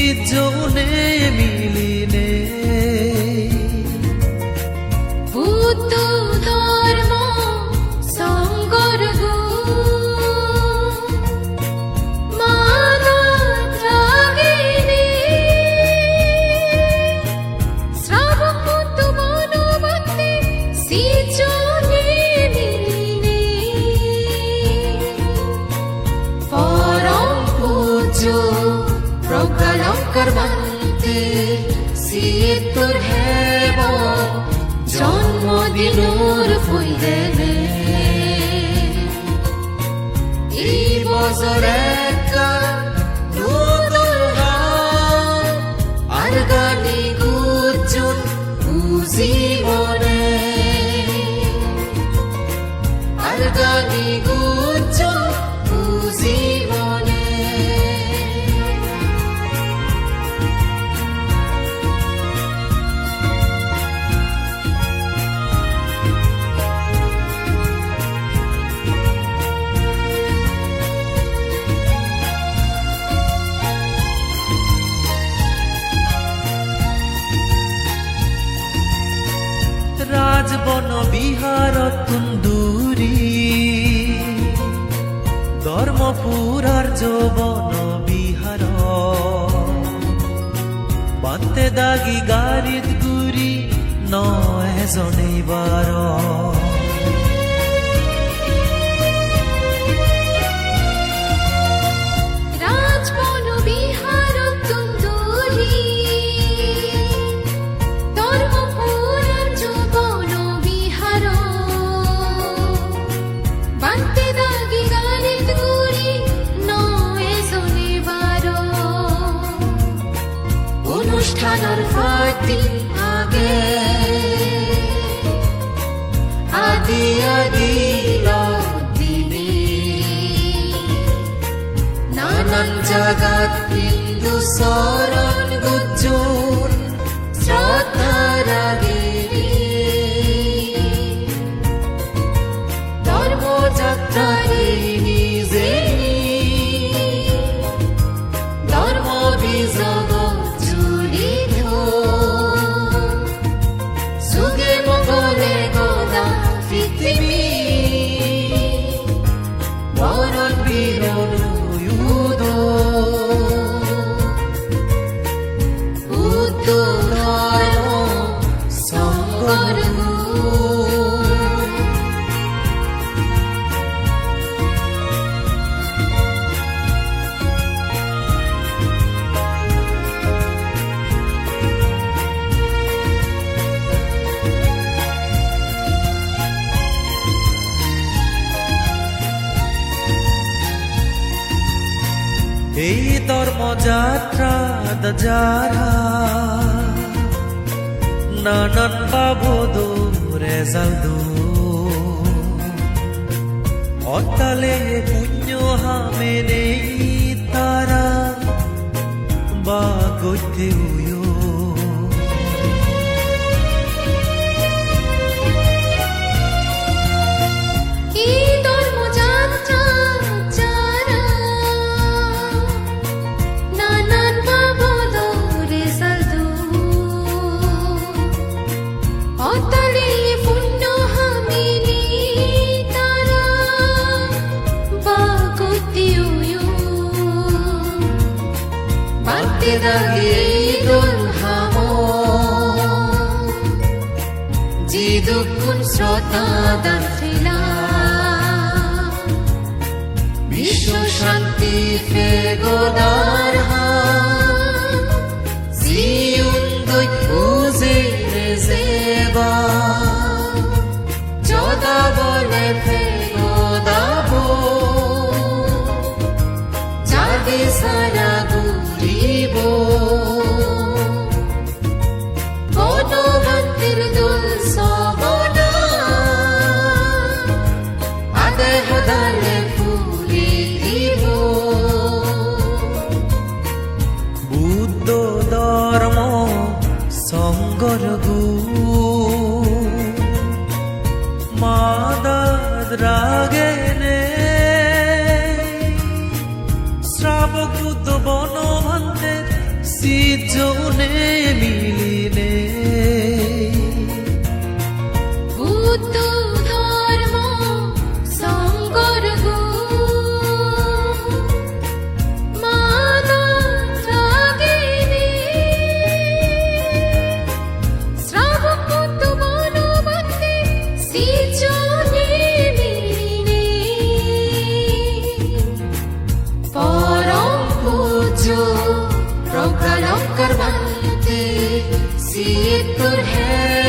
জনে মিলিনে বুদ্ধ ধর্ম সংগর গো মাগিনী শ্রাবক মনোবন্দে সিজনে মিলিনে পরম পূজ্য প্রজ্ঞালঙ্কার মন্তে সিতুর হেব জন্মদিনৰ ফুলদেনে এই বছরে নতুন গান আর গানি গুঞ্জন জীবনে আর গানি গুঞ্জন জীবনে রাজবন বিহার তুন্দুরি ধর্মপুরার যৌবন বিহার বান্তে দাগি গাড়িত গুরি নয় জনেইবার রাজবন বিহার তুন্দুরি ধর্মপুরার যৌবন বিহার বান্তে দাগি গালিত গুরি নয় জনেবার অনুষ্ঠানের ফাটি আগে আদি আদি দিনে নানান জাগাত হিন্দু শরণ গুজ্জন শ্রদ্ধার আগেরি ধর্মযাত্রারে নিজে ধর্ম বিজগ জুড়িত সুগে মঙ্গলে গদা পৃথিবী মরণ বীরণ বুদ্ধ ধর্ম সংগর এই ধর্মযাত্রা যারা নানান বাবদ রেজাল্ট অতালে পুণ্য হামেনে তারা বা গদ্যে এই ধর্মযাত্রা যারা নানান বাবদ রেজাল্ট অতলে পুণ্য হামিনি তারা বাগতিও বান্তে দাগে দোল হামো জিদুকুন শ্রোতা দান ফেলা বিশ্ব শান্তি ফেগোদার জিউন্দই উজে রেজেবা জদা বলে ফেগোদাবো জাগে সারা ঘুরিব বনভন্তির দোল সবনা আদে হদালে ফুলি দিব সিজনে মিলিনে বুদ্ধ ধর্ম সংগর্গ মানব রাগিনী শ্রাবক বুদ্ধ বনবন্দে সিজনে মিলিনে পরম পূজ্য প্রজ্ঞালঙ্কার বন্দে সিদ্ধর হে